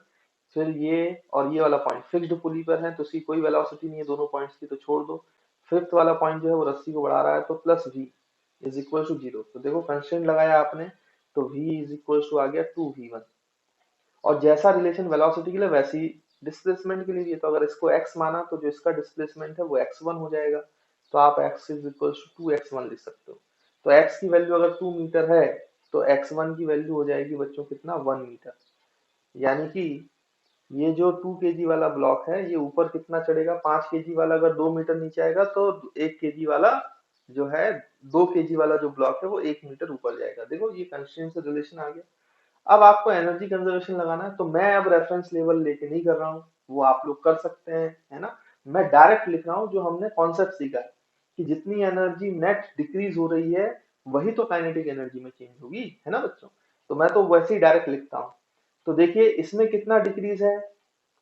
फिर ये और ये वाला पॉइंट फिक्स्ड पुली पर है, तो इसकी कोई वेलोसिटी नहीं है दोनों पॉइंट्स की, तो छोड़ दो। फिफ्थ वाला पॉइंट जो है वो रस्सी को बढ़ा रहा है, तो +v इज इक्वल टू 0। तो देखो कंस्ट्रेंट लगाया आपने, तो v इज इक्वल टू आ गया 2v1। और जैसा रिलेशन वेलोसिटी के लिए वैसी डिस्प्लेसमेंट के लिए भी है। तो अगर इसको x माना तो जो इसका डिस्प्लेसमेंट है वो x1 हो जाएगा। तो आप x is equal to 2x1 लिख सकते हो। तो x की वैल्यू अगर 2 मीटर है, तो x1 की वैल्यू हो जाएगी बच्चों कितना, 1 मीटर। यानी कि ये जो 2 केजी वाला ब्लॉक है, ये ऊपर कितना चढ़ेगा, 5 केजी वाला अगर 2 मीटर नीचे आएगा, तो 1 केजी वाला जो है, 2 केजी वाला जो ब्लॉक है वो 1 मीटर ऊपर जाएगा। देखो ये कंस्ट्रेंट से रिलेशन आ गया। अब आपको एनर्जी कंजर्वेशन लगाना है, तो मैं अब रेफरेंस लेवल लेके नहीं कर रहा हूँ, वो आप लोग कर सकते हैं, है ना। मैं डायरेक्ट लिख रहा हूँ जो हमने कॉन्सेप्ट सीखा है, कि जितनी एनर्जी नेट डिक्रीज हो रही है, वही तो काइनेटिक एनर्जी में चेंज होगी, है ना बच्चों। तो मैं तो वैसे ही डायरेक्ट लिखता हूँ। तो देखिए इसमें कितना डिक्रीज है,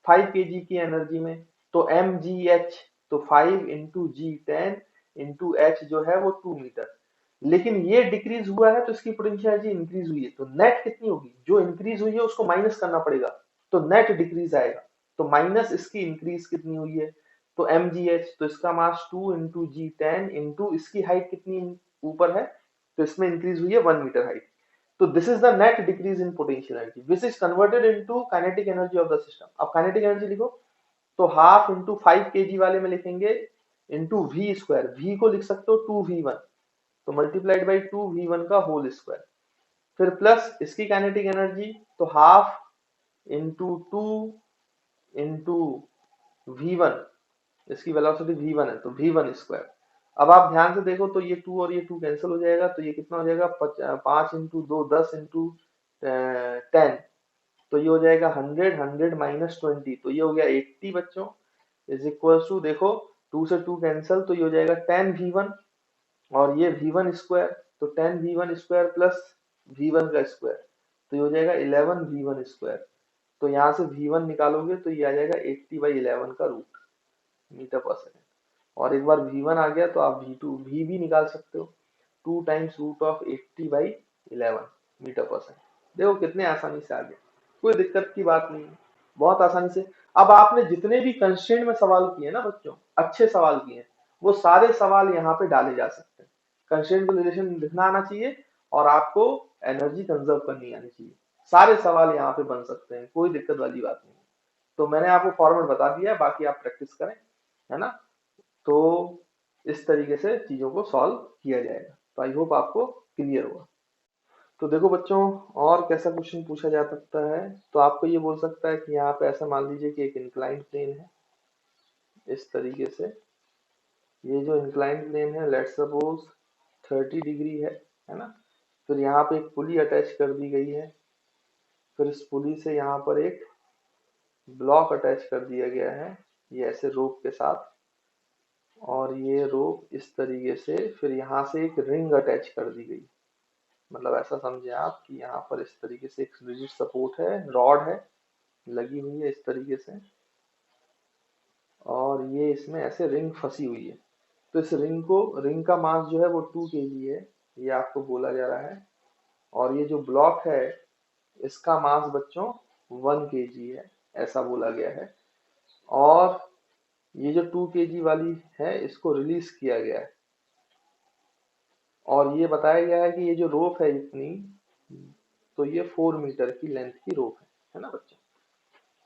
5 केजी की एनर्जी में, तो mgh, तो 5 इंटू जी 10 इंटू एच जो है वो 2 मीटर। लेकिन ये डिक्रीज हुआ है तो इसकी पोटेंशियलिटी इंक्रीज हुई है, तो नेट कितनी होगी, जो इंक्रीज हुई है उसको माइनस करना पड़ेगा, तो नेट डिक्रीज आएगा। तो माइनस इसकी इंक्रीज कितनी हुई है, तो mgh, तो इसका मास 2 इंटू जी 10 इंटू इसकी हाइट कितनी ऊपर है, तो इसमें इंक्रीज हुई है 1 मीटर हाइट। तो this is the net decrease in potential energy which is converted into kinetic energy of the system. अब काइनेटिक एनर्जी लिखो, तो हाफ इंटू 5 केजी वाले में लिखेंगे इंटू वी स्क्वायर, वी को लिख सकते हो 2v1, तो मल्टीप्लाइड बाई 2v1 का होल स्क्वायर। फिर प्लस इसकी काइनेटिक एनर्जी, तो हाफ इंटू 2 इंटू v1, इसकी वेलोसिटी v1 है तो v1 स्क्वायर। अब आप ध्यान से देखो तो ये 2 और ये 2 कैंसिल हो जाएगा, तो ये कितना हो जाएगा, 5 इंटू 2 10 इंटू 10, तो ये हो जाएगा 100, 100 माइनस 20, तो ये हो गया 80 बच्चों, इज इक्वल टू, देखो 2 से 2 कैंसिल, तो ये हो जाएगा 10v1, और ये v1 स्क्वायर, तो 10v1 स्क्वायर प्लस v1 का स्क्वायर, तो ये हो जाएगा 11v1 स्क्वायर। तो यहाँ से v1 निकालोगे तो ये आ जाएगा 80/11 का रूट मीटर पर सेकेंड। और एक बार v1 आ गया तो आप v भी निकाल सकते हो, 2 टाइम्स रूट ऑफ 80/11 मीटर पर सेकेंड। देखो कितने आसानी से आ गया, कोई दिक्कत की बात नहीं है, बहुत आसानी से। अब आपने जितने भी कंस्ट्रेंट में सवाल किए ना बच्चों, अच्छे सवाल किए, वो सारे सवाल यहाँ पे डाले जा सकते हैं। कंस्ट्रेंट को रिलेशन लिखना आना चाहिए, और आपको एनर्जी कंजर्व करनी आनी चाहिए। सारे सवाल यहाँ पे बन सकते हैं, कोई दिक्कत वाली बात नहीं है। तो मैंने आपको फॉर्मेट बता दिया है, बाकी आप प्रैक्टिस करें, है ना। तो इस तरीके से चीजों को सॉल्व किया जाएगा। तो आई होप आपको क्लियर होगा। तो देखो बच्चों, और कैसा क्वेश्चन पूछा जा सकता है, तो आपको ये बोल सकता है कि यहाँ पे ऐसा मान लीजिए कि एक इंक्लाइंड प्लेन है इस तरीके से। ये जो इंक्लाइंड प्लेन है, लेट्स सपोज 30 डिग्री है ना। फिर यहाँ पे एक पुली अटैच कर दी गई है, फिर इस पुली से यहाँ पर एक ब्लॉक अटैच कर दिया गया है, ये ऐसे रोप के साथ, और ये रोप इस तरीके से, फिर यहाँ से एक रिंग अटैच कर दी गई। मतलब ऐसा समझे आप कि यहाँ पर इस तरीके से एक रिजिड सपोर्ट है, रॉड है लगी हुई है इस तरीके से, और ये इसमें ऐसे रिंग फंसी हुई है। तो इस रिंग का मास जो है वो 2 केजी है, ये आपको बोला जा रहा है। और ये जो ब्लॉक है, इसका मास बच्चों 1 केजी है, ऐसा बोला गया है। और ये जो 2 केजी वाली है, इसको रिलीज किया गया है, और ये बताया गया है कि ये जो रोप है इतनी, तो ये 4 मीटर की लेंथ की रोप है ना बच्चों।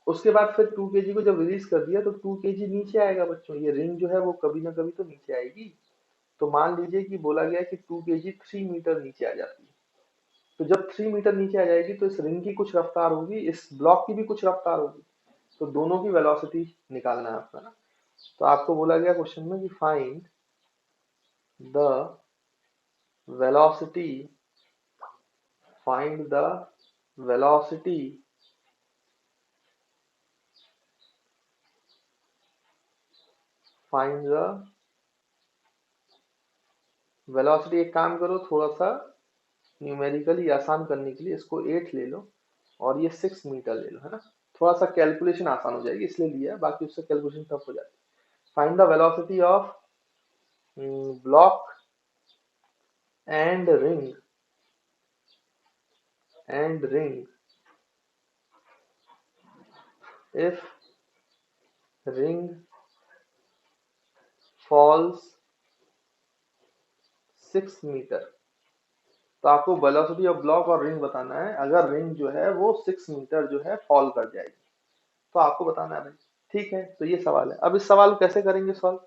उसके बाद फिर 2 केजी को जब रिलीज कर दिया, तो 2 केजी नीचे आएगा बच्चों, ये रिंग जो है वो कभी ना कभी तो नीचे आएगी। तो मान लीजिए कि बोला गया है कि 2 केजी 3 मीटर नीचे आ जाती है। तो जब 3 मीटर नीचे आ जाएगी, तो इस रिंग की कुछ रफ्तार होगी, इस ब्लॉक की भी कुछ रफ्तार होगी, तो दोनों की वेलोसिटी निकालना है आपका ना। तो आपको बोला गया क्वेश्चन में कि find the velocity, find the velocity find the velocity. एक काम करो, थोड़ा सा न्यूमेरिकली आसान करने के लिए इसको 8 ले लो और ये 6 मीटर ले लो, है ना। थोड़ा सा कैलकुलेशन आसान हो जाएगी इसलिए लिया, बाकी उससे कैलकुलेशन टफ हो जाती है। Find the velocity of block and ring if ring falls 6 metre. तो आपको वेलोसिटी ऑफ ब्लॉक और रिंग बताना है। अगर रिंग जो है वो 6 मीटर जो है फॉल कर जाएगी तो आपको बताना है भाई। ठीक है, तो ये सवाल है। अब इस सवाल को कैसे करेंगे सॉल्व।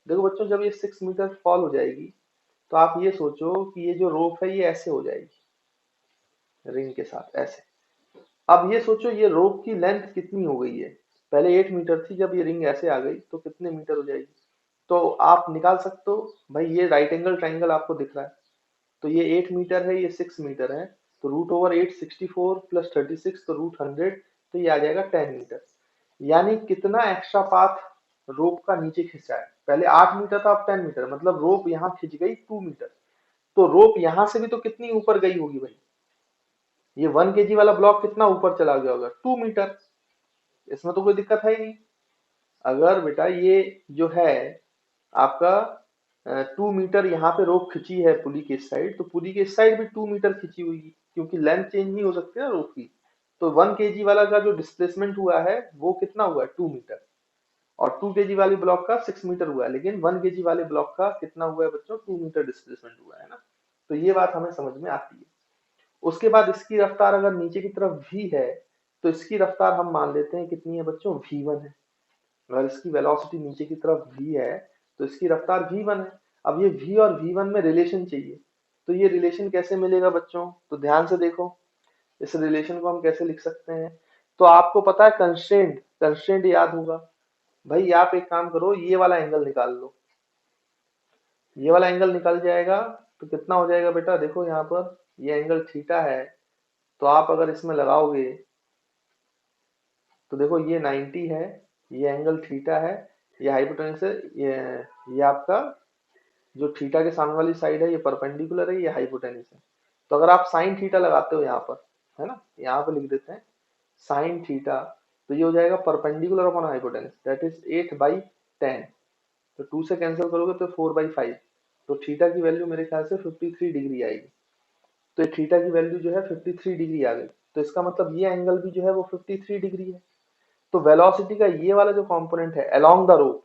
देखो बच्चों, जब ये 6 मीटर फॉल हो जाएगी तो आप ये सोचो कि ये जो रोप है ये ऐसे हो जाएगी रिंग के साथ, ऐसे। अब ये सोचो ये रोप की लेंथ कितनी हो गई है। पहले 8 मीटर थी, जब ये रिंग ऐसे आ गई तो कितने मीटर हो जाएगी। तो आप निकाल सकते हो भाई, ये राइट एंगल ट्राइंगल आपको दिख रहा है, तो ये 8 मीटर है, ये 6 मीटर है, तो रूट ओवर 8 64 प्लस 36 तो रूट 100, तो ये आ जाएगा 10 मीटर। यानी कितना एक्स्ट्रा पाथ रोप का नीचे खिंचा है। पहले 8 मीटर था, अब 10 मीटर, मतलब रोप यहाँ खिंच गई 2 मीटर। तो रोप यहाँ से भी तो कितनी ऊपर गई होगी भाई। ये 1 केजी वाला ब्लॉक कितना ऊपर चला गया होगा, 2 मीटर। इसमें तो कोई दिक्कत है ही नहीं। अगर बेटा ये जो है आपका 2 मीटर यहाँ पे रोप खिंची है पुली के इस साइड, तो पुली के इस साइड भी 2 मीटर खिंची हुई है, क्योंकि लेंथ चेंज नहीं हो सकती ना रोप की। तो 1 केजी वाला का जो डिस्प्लेसमेंट हुआ है वो कितना हुआ है, 2 मीटर। और 2 केजी वाली ब्लॉक का 6 मीटर हुआ है, लेकिन 1 केजी वाले ब्लॉक का कितना हुआ है बच्चों, 2 मीटर डिस्प्लेसमेंट हुआ है ना। तो ये बात हमें समझ में आती है। उसके बाद इसकी रफ्तार अगर नीचे की तरफ v है, तो इसकी रफ्तार हम मान लेते हैं कितनी है बच्चों, v1 है। अगर इसकी वेलोसिटी नीचे की तरफ v है तो इसकी रफ्तार v1 है। अब ये v और v1 में रिलेशन चाहिए, तो ये रिलेशन कैसे मिलेगा बच्चों, तो ध्यान से देखो। इस रिलेशन को हम कैसे लिख सकते हैं। तो आपको पता है कंस्ट्रेंट, कंस्ट्रेंट याद होगा भाई। आप एक काम करो, ये वाला एंगल निकाल लो, ये वाला एंगल निकल जाएगा। तो कितना हो जाएगा बेटा, देखो यहाँ पर ये एंगल थीटा है, तो आप अगर इसमें लगाओगे तो देखो ये 90 है, ये एंगल थीटा है, ये हाइपोटेन्यूस है, ये आपका जो थीटा के सामने वाली साइड है ये परपेंडिकुलर है, ये हाइपोटेन्यूस है। तो अगर आप साइन थीटा लगाते हो यहाँ पर, है ना, यहाँ पे लिख देते हैं साइन थीटा, तो ये हो जाएगा perpendicular upon hypotenuse, that is 8/10। तो 2 से कैंसिल करोगे तो 4/5। तो थीटा की वैल्यू मेरे ख्याल से 53 डिग्री आएगी। तो थीटा की वैल्यू जो है 53 डिग्री आ गई, तो इसका मतलब ये एंगल भी जो है वो 53 डिग्री है। तो वेलोसिटी का ये वाला जो कंपोनेंट है अलोंग द रोप,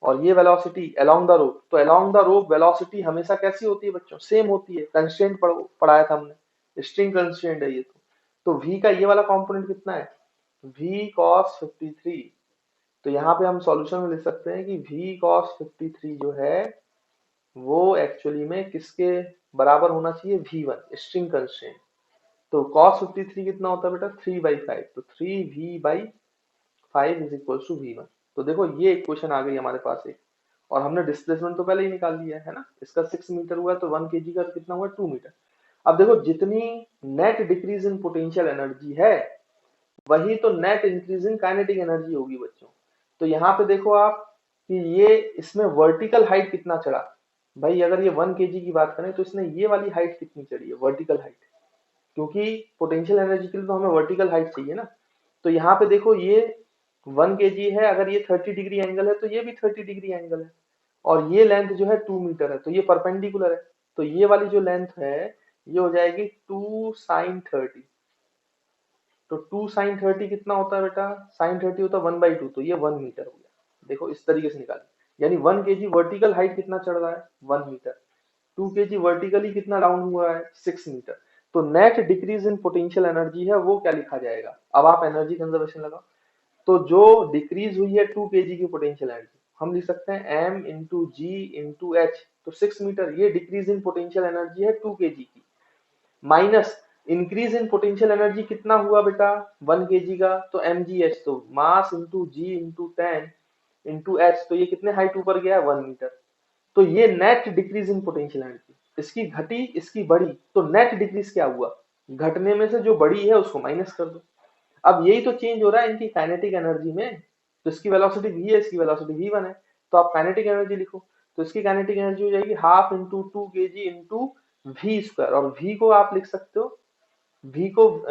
और ये वेलोसिटी अलोंग द रोप, तो अलोंग द रोप वेलोसिटी हमेशा कैसी होती है बच्चों, सेम होती है। कंस्ट्रेंट पढ़ाया था हमने, स्ट्रिंग कंस्ट्रेंट है ये। तो v का ये वाला कंपोनेंट कितना है, v cos 53। तो यहाँ पे हम सॉल्यूशन में लिख सकते हैं कि v cos 53 जो है वो एक्चुअली में किसके बराबर होना चाहिए, v1, स्ट्रिंग कंस्ट्रेंट। तो cos 53 कितना होता है बेटा, 3/5। तो 3v/5 is equal to v1। तो देखो ये इक्वेशन आ गई हमारे पास एक, और हमने डिस्प्लेसमेंट तो पहले ही निकाल लिया है ना। इसका 6 मीटर हुआ तो 1 केजी का कितना हुआ, 2 मीटर। अब देखो जितनी net decrease in potential energy है वही तो net increase in kinetic energy होगी बच्चों। तो यहाँ पे देखो आप कि ये इसमें वर्टिकल हाइट कितना चढ़ा। भाई अगर ये 1 केजी की बात करें तो इसने ये वाली हाइट कितनी चढ़ी है, वर्टिकल हाइट, क्योंकि पोटेंशियल एनर्जी के लिए तो हमें वर्टिकल हाइट चाहिए ना। तो यहाँ पे देखो ये 1 केजी है, अगर ये 30 डिग्री एंगल है तो ये भी 30 डिग्री एंगल है, और ये लेंथ जो है 2 मीटर है, तो ये परपेंडिकुलर है। तो ये वाली जो लेंथ है ये हो जाएगी 2 sin 30। तो 2 sin 30 कितना होता है बेटा, sin 30 होता है 1/2, तो ये 1 मीटर हो गया। देखो इस तरीके से निकालें, यानी 1 केजी वर्टिकल हाइट कितना चढ़ रहा है, 1 मीटर। 2 केजी वर्टिकली कितना डाउन हुआ है, 6 मीटर। तो net decrease in potential energy है वो क्या लिखा जाएगा। अब आप एनर्जी कंजर्वेशन लगाओ, तो जो डिक्रीज हुई है 2 केजी की पोटेंशियल एनर्जी, हम लिख सकते हैं m इंटू जी इंटू एच। तो 6 मीटर ये डिक्रीज इन पोटेंशियल एनर्जी है 2 केजी की, minus increase in potential energy कितना हुआ बेटा 1 केजी का, तो mgh, तो मास इंटू जी इंटू 10, इंटू एच, तो ये कितने हाइट ऊपर गया है, 1 मीटर। तो ये net decrease in potential energy, इसकी घटी इसकी बढ़ी, तो नेट डिक्रीज क्या हुआ, घटने में से जो बड़ी है उसको माइनस कर दो। अब यही तो चेंज हो रहा है इनकी काइनेटिक एनर्जी में। तो इसकी वेलोसिटी v है, इसकी वेलोसिटी v1 है, तो आप काइनेटिक एनर्जी लिखो। तो इसकी काइनेटिक एनर्जी हो जाएगी half into 2 kg into v square, और v को आप लिख सकते हो, v को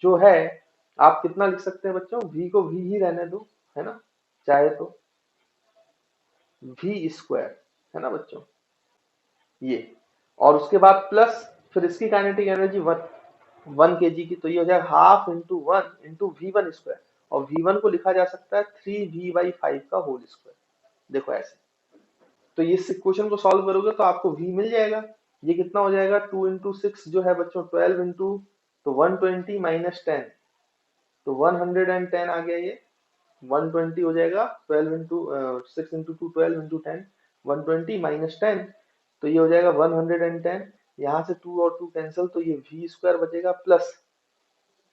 जो है आप कितना लिख सकते हैं बच्चों, v को v ही रहने दो, है ना, चाहे तो v स्क्वायर, है ना बच्चों, ये। और उसके बाद प्लस फिर इसकी काइनेटिक एनर्जी 1 kg की, तो ये हो जाएगा half into 1 into v1 square, और v1 को लिखा जा सकता है 3v/5 का होल स्क्वायर। देखो ऐसे, तो इस इक्वेशन को सॉल्व करोगे तो आपको v मिल जाएगा। ये कितना हो जाएगा, 2 इंटू 6 जो है बच्चों 12 इंटू, तो 120 माइनस 10, तो 110 आ गया ये, 120 हो जाएगा, 12 इंटू 6 इंटू 2 12 इंटू 10, 120 माइनस 10, तो ये हो जाएगा 110। यहाँ से 2 और 2 कैंसिल, तो ये v स्क्वायर बचेगा, प्लस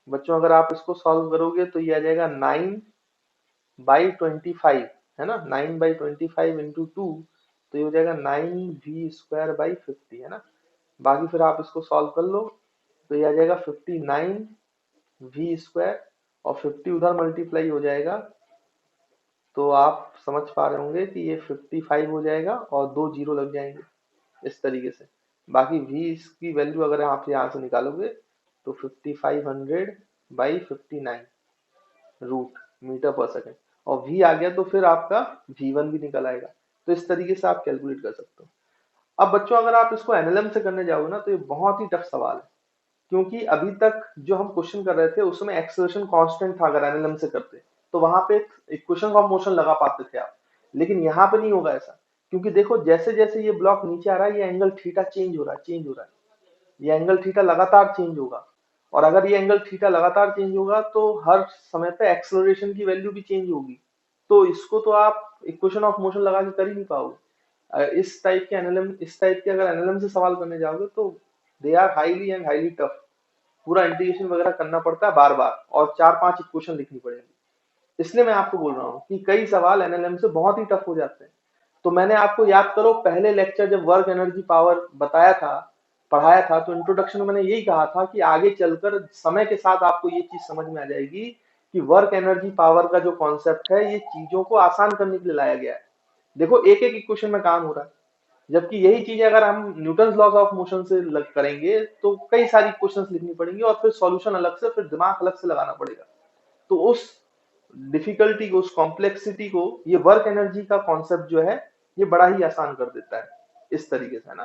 बच्चों अगर आप इसको सॉल्व करोगे तो ये आ जाएगा 9/25, है ना, 9/25 इंटू 2, तो ये हो जाएगा 9v²/50, है ना। बाकी फिर आप इसको सॉल्व कर लो, तो ये आ जाएगा 59v², और 50 उधर मल्टीप्लाई हो जाएगा, तो आप समझ पा रहे होंगे कि ये 55 हो जाएगा और 2 जीरो लग जाएंगे इस तरीके से। बाकी v की वैल्यू अगर आप यहाँ से निकालोगे तो 5500/59 रूट मीटर पर सेकेंड, और v आ गया तो फिर आपका v1 भी निकल आएगा। तो इस तरीके से आप कैलकुलेट कर सकते हो। अब बच्चों अगर आप इसको एनएलएम से करने जाओगे ना तो ये बहुत ही टफ सवाल है, क्योंकि अभी तक जो हम क्वेश्चन कर रहे थे उसमें एक्सेलरेशन कांस्टेंट था, अगर एनएलएम से करते तो वहां पे इक्वेशन ऑफ मोशन लगा पाते थे आप, लेकिन यहाँ पे नहीं होगा ऐसा। क्योंकि देखो जैसे जैसे ये ब्लॉक नीचे आ रहा है ये एंगल थीटा चेंज हो रहा है, चेंज हो रहा है, ये एंगल थीटा लगातार चेंज होगा, और अगर ये एंगल थीटा लगातार चेंज होगा तो हर समय पे एक्सेलरेशन की वैल्यू भी चेंज होगी, तो इसको तो आप इक्वेशन ऑफ मोशन लगा के कर ही नहीं पाओगे। इस टाइप के एनएलएम, इस टाइप के अगर एनएलएम से सवाल करने जाओगे तो they are highly and highly tough, पूरा इंटीग्रेशन वगैरह करना पड़ता है बार बार, और 4-5 इक्वेशन लिखनी पड़ेगी। इसलिए मैं आपको बोल रहा हूँ कि कई सवाल एनएलएम से बहुत ही टफ हो जाते हैं। तो मैंने आपको याद करो पहले लेक्चर जब वर्क एनर्जी पावर बताया था, पढ़ाया था, तो इंट्रोडक्शन में मैंने यही कहा था कि आगे चलकर समय के साथ आपको ये चीज समझ में आ जाएगी कि वर्क एनर्जी पावर का जो कॉन्सेप्ट है ये चीजों को आसान करने के लिए लाया गया है। देखो एक एक इक्वेशन में काम हो रहा है, जबकि यही चीज अगर हम न्यूटन लॉज ऑफ मोशन से करेंगे तो कई सारी क्वेश्चंस लिखनी पड़ेंगी, और फिर सॉल्यूशन अलग से, फिर दिमाग अलग से लगाना पड़ेगा। तो उस डिफिकल्टी को, उस कॉम्प्लेक्सिटी को ये वर्क एनर्जी का कॉन्सेप्ट जो है ये बड़ा ही आसान कर देता है इस तरीके से, है ना।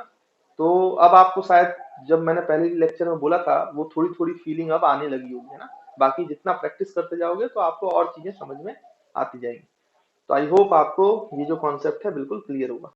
तो अब आपको शायद जब मैंने पहले लेक्चर में बोला था वो थोड़ी थोड़ी फीलिंग अब आने लगी होगी, है ना। बाकी जितना प्रैक्टिस करते जाओगे तो आपको और चीजें समझ में आती जाएंगी। तो आई होप आपको ये जो कॉन्सेप्ट है बिल्कुल क्लियर होगा।